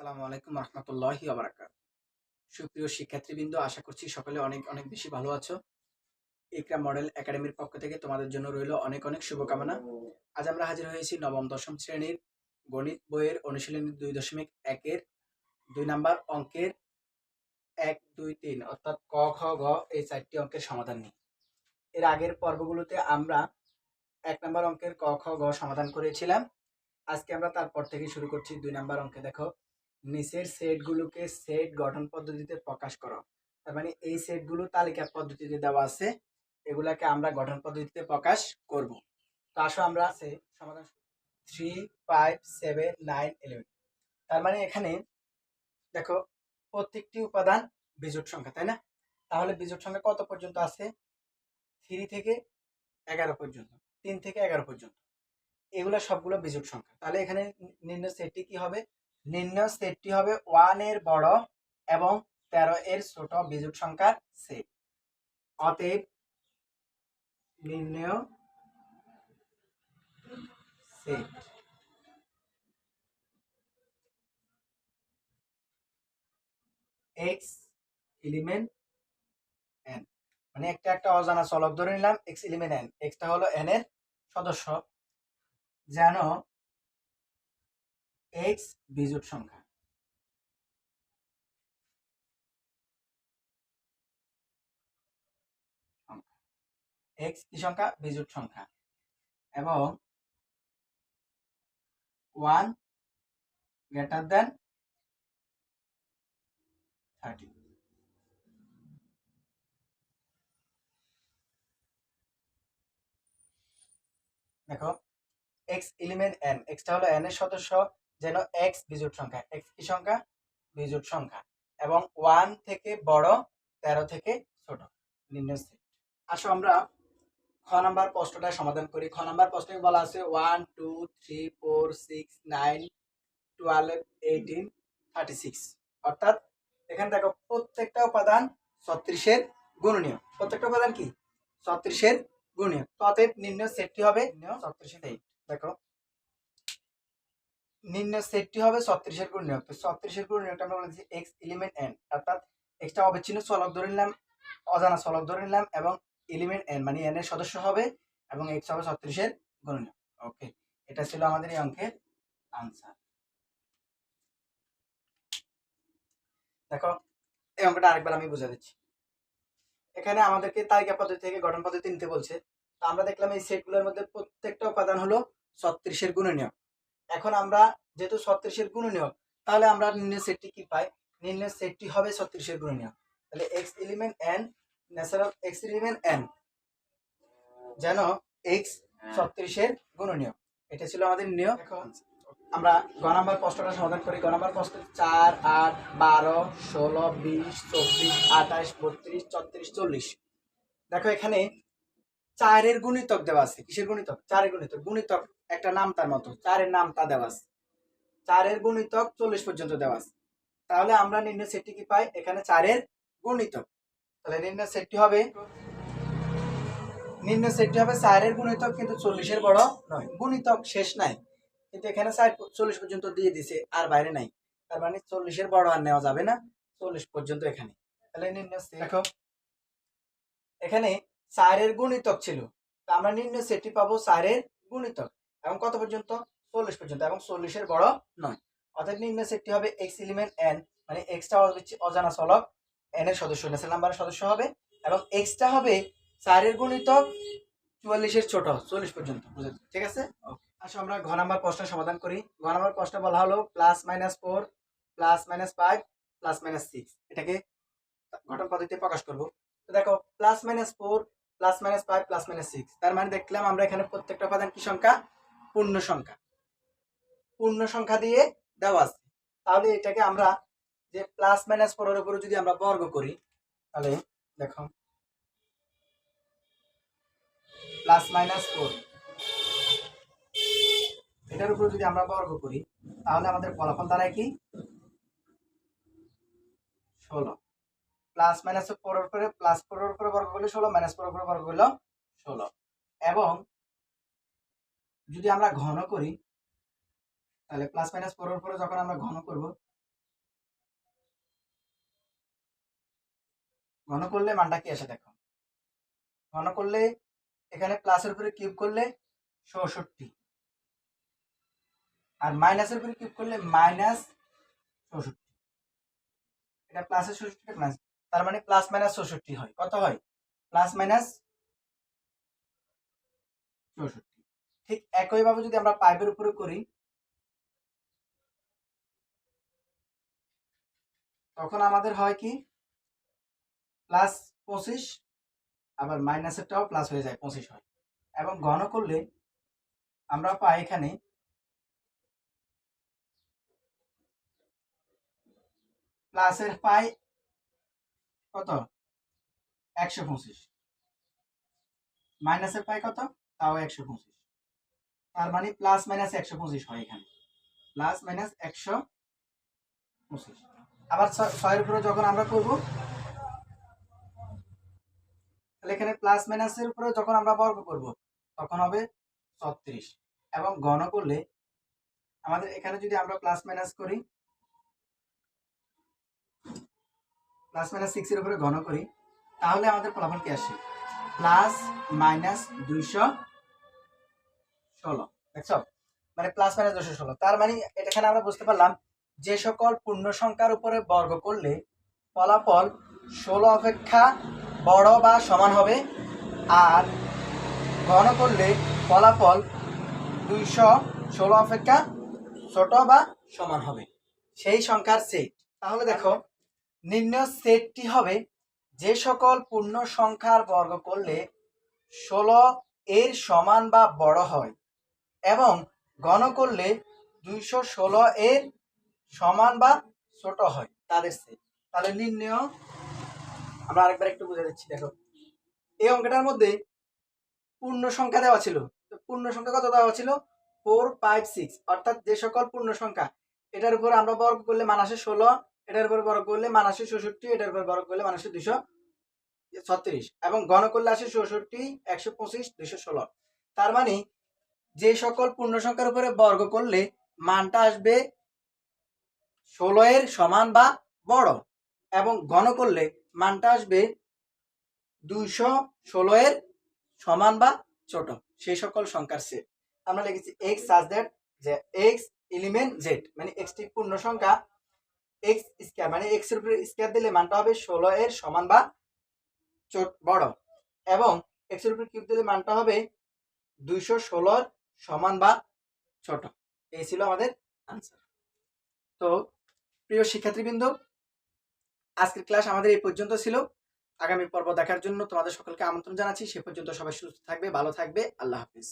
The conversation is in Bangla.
আসসালামু আলাইকুম রহমতুল্লাহি ওয়া বারাকাতুহু। সুপ্রিয় শিক্ষার্থীবৃন্দ, আশা করছি সকলে অনেক অনেক বেশি ভালো আছো। ইকরাম মডেল একাডেমির পক্ষ থেকে তোমাদের জন্য রইল অনেক অনেক শুভকামনা। আজ আমরা হাজির হয়েছি নবম দশম শ্রেণীর গণিত বইয়ের অনুশীলনী 2.1 এর 2 নাম্বার অঙ্কের 1, 2, 3 অর্থাৎ ক, খ, গ এই 4টি অঙ্কের সমাধান নিয়ে। এর আগের পর্বগুলোতে আমরা 1 নাম্বার অঙ্কের ক, খ, গ সমাধান করেছিলাম। আজকে আমরা তারপর থেকে শুরু করছি 2 নাম্বার অঙ্কে। দেখো, নিচের সেটগুলোকে সেট গঠন পদ্ধতিতে প্রকাশ করো। তার মানে এই সেটগুলো তালিকা পদ্ধতিতে দেওয়া আছে, এগুলাকে আমরা গঠন পদ্ধতিতে প্রকাশ করব। তো আসো আমরা সমাধান 3, 5, 7, 9, 11। তার মানে এখানে দেখো প্রত্যেকটি উপাদান বিজোড় সংখ্যা, তাই না? তাহলে বিজোড় সংখ্যা কত পর্যন্ত আছে? 3 থেকে 11 পর্যন্ত, 3 থেকে 11 পর্যন্ত, এগুলো সবগুলো বিজোড় সংখ্যা। তাহলে এখানে নির্ণয় সেটটি কি হবে? নির্ণয় সেটটি হবে 1 এর বড় এবং 13 এর ছোট বিজোড় সংখ্যার সেট। অতএব নির্ণয় সেট x এলিমেন্ট n, মানে একটা অজানা চলক ধরে নিলাম x এলিমেন্ট n, xটা হলো n এর সদস্য, যেন x বিজোড় সংখ্যা। x কি সংখ্যা? বিজোড় সংখ্যা। এবং 1 গ্রেটার দেন 30। দেখো, x এলিমেন্ট n, xটা হলো n এর সদস্য, যেন x বিজোড় সংখ্যা। x কি সংখ্যা? বিজোড় সংখ্যা। এবং 1 থেকে বড়, 13 থেকে ছোট। নির্ণয় সেট। আসো আমরা খ নাম্বার প্রশ্নটা সমাধান করি। খ নাম্বার প্রশ্নে বলা আছে 1, 2, 3, 4, 6, 9, 12, 18, 36। অর্থাৎ এখানে দেখো প্রত্যেকটা উপাদান 36 এর গুণনীয়। প্রত্যেকটা উপাদান কি? 36 এর গুণনীয়। তো অতএব নির্ণয় সেটটি হবে 36 এর। দেখো, নির্ণয় সেটটি হবে 36 এর গুণনীয়ক। তো 36 এর গুণনীয়কটা আমরা বলেছি x এলিমেন্ট n, অর্থাৎ xটা অবিচ্ছিন্ন চলক ধরে নিলাম, অজানা চলক ধরে নিলাম, এবং এলিমেন্ট n মানে n এর সদস্য হবে, এবং x হবে 36 এর গুণনীয়ক। ওকে, এটা ছিল আমাদের এই অঙ্কের আনসার। দেখো, এই অঙ্কটা আরেকবার আমি বুঝা দিচ্ছি। এখানে আমাদেরকে তালিকা পদ্ধতি থেকে গঠন পদ্ধতি নিতে বলছে। তো আমরা দেখলাম এই সেটগুলোর মধ্যে প্রত্যেকটা উপাদান হলো 36 এর গুণনীয়ক। এখন আমরা যেহেতু 36 এর গুণনীয়ক, তাহলে আমরা নির্ণয় সেটটি কি পাই? নির্ণয় সেটটি হবে 36 এর গুণনীয়ক। তাহলে x element n, natural x element n, যেন x 36 এর গুণনীয়ক। এটা ছিল আমাদের নিয়ম। এখন আমরা গ নাম্বার প্রশ্নটা সমাধান করি। গ নাম্বার প্রশ্ন 4, 8, 12, 16, 20, 24, 28, 32, 34, 40। দেখো, এখানে 4 এর গুণিতক দেওয়া আছে। কিসের গুণিতক? 4 এর গুণিতক। গুণিতক একটা নাম তার মতো, 4 এর নামটা দেওয়া আছে। 4 এর গুণিতক 40 পর্যন্ত দেওয়া আছে। তাহলে আমরা নির্ণয় সেটটি কি পাই? এখানে 4 এর গুণিতক। তাহলে নির্ণয় সেটটি হবে 4 এর গুণিতক, কিন্তু 40 এর বড় নয়। গুণিতক শেষ নাই, কিন্তু এখানে 40 পর্যন্ত দিয়ে দিছে, আর বাইরে নাই। তার মানে 40 এর বড় আর নেওয়া যাবে না, 40 পর্যন্ত এখানে। তাহলে নির্ণয় সেট, দেখো এখানে 4 এর গুণিতক ছিল, তো আমরা নির্ণয় সেটটি পাবো 4 এর গুণিতক, এবং কত পর্যন্ত? 40 পর্যন্ত, এবং 40 এর বড় নয়। অর্থাৎ নির্ণয় সেটটি হবে x এলিমেন্ট n, মানে x টা হচ্ছে অজানা চলক, n এর সদস্য, ন্যাচারাল নাম্বারের সদস্য হবে, এবং x টা হবে 4 এর গুণিতক 44 এর ছোট, 40 পর্যন্ত। বুঝেছো? ঠিক আছে। আসো আমরা ঘ নাম্বার প্রশ্ন সমাধান করি। ঘ নাম্বার প্রশ্ন বলা হলো +-4 +-5 +-6, এটাকে গঠন পদ্ধতিতে প্রকাশ করব। তো দেখো, +-4 +-5 +-6, তার মানে দেখলাম আমরা এখানে প্রত্যেকটা উপাদান কি সংখ্যা? পূর্ণ সংখ্যা। পূর্ণ সংখ্যা দিয়ে দেওয়া আছে। তাহলে এটাকে আমরা যে +-4 এর উপরে যদি আমরা বর্গ করি, তাহলে দেখো +-4 এটার উপর যদি আমরা বর্গ করি, তাহলে আমাদের ফলাফল দাঁড়ায় কি? 16। +-4 এর উপরে +4 এর উপরে বর্গ করলে 16, -4 এর উপরে বর্গ করলে 16। এবং যদি আমরা ঘন করি, তাহলে +-4 এর উপরে যখন আমরা ঘন করব, ঘন করলে মানটা কি আসে দেখো, ঘন করলে এখানে প্লাসের উপরে কিউব করলে ৬৪, আর মাইনাসের উপরে কিউব করলে -৬৪। এটা প্লাসের ৬৪ প্লাস, তার মানে প্লাস মাইনাস ৬৪ হয়। কত হয়? Plus minus ৬৪। ঠিক একইভাবে যদি আমরা পাইপের উপরে করি, তখন আমাদের হয় কি প্লাস ২৫, আবার মাইনাসেরটাও প্লাস হয়ে যায় ২৫ হয়। এবং ঘন করলে আমরা পাই এখানে প্লাসের পাই কত ১২৫, মাইনাসের পাই কত তাও ১২৫। তার মানে প্লাস মাইনাস ১২৫ হয় এখানে, প্লাস মাইনাস ১২৫। আবার ৬ এর উপরে যখন আমরা করব, তাহলে এখানে প্লাস মাইনাসের উপরে যখন আমরা বর্গ করব তখন হবে ৩৬। এবং ঘন করলে আমাদের এখানে যদি আমরা প্লাস মাইনাস করি, প্লাস মাইনাস 6 এর উপরে ঘন করি, তাহলে আমাদের ফলাফল কি আসে? Plus minus ২১৬। দেখছো, মানে প্লাস মাইনাস ২১৬। তার মানে এখানে আমরা বুঝতে পারলাম যে সকল পূর্ণ সংখ্যার উপরে বর্গ করলে ফলাফল ১৬ অপেক্ষা বড় বা সমান হবে, আর ঘন করলে ফলাফল ২১৬ অপেক্ষা ছোট বা সমান হবে সেই সংখ্যার সেট। তাহলে দেখো, নির্ণয় সেটটি হবে যে সকল পূর্ণ সংখ্যার বর্গ করলে ১৬ এর সমান বা বড় হয় এবং ঘন করলে ২১৬ এর সমান বা ছোট হয় তাদের সেট। তাহলে নির্ণয় আমরা আরেকবার একটু বুঝে দিচ্ছি। দেখো, এই অঙ্কটার মধ্যে পূর্ণ সংখ্যা দেওয়া ছিল। পূর্ণ সংখ্যা কত দেওয়া ছিল? 4, 5, 6। অর্থাৎ যে সকল পূর্ণ সংখ্যা, এটার উপর আমরা বর্গ করলে মান আসে ১৬, এটার উপর বর্গ করলে মান আসে ৬৪, এটার উপর বর্গ করলে মান আসে ২৩৬, এবং ঘন করলে আসে ৬৪, ১২৫, ২১৬। তার মানে যে সকল পূর্ণ সংখ্যার উপরে বর্গ করলে মানটা আসবে ১৬ এর সমান বা বড়, এবং ঘন করলে মানটা আসবে ২১৬ এর সমান বা ছোট, সেই সকল সংখ্যার সেট। আমরা লিখেছি এক্স সাজ দ্যাট, যে এক্স এলিমেন্ট জেড, মানে এক্স টি পূর্ণ সংখ্যা, এক্স স্কয়ার মানে এক্স এর উপরে স্কয়ার দিলে মানটা হবে ১৬ এর সমান বা বড়, এবং এক্স এর উপরে কিউব দিলে মানটা হবে ২১৬ এর সমান বা ছোট। এই ছিল আমাদের আনসার। তো প্রিয় শিক্ষার্থীবৃন্দ, আজকের ক্লাস আমাদের এই পর্যন্ত ছিল। আগামী পর্ব দেখার জন্য তোমাদের সকলকে আমন্ত্রণ জানাচ্ছি। সে পর্যন্ত সবাই সুস্থ থাকবে, ভালো থাকবে। আল্লাহ হাফিজ।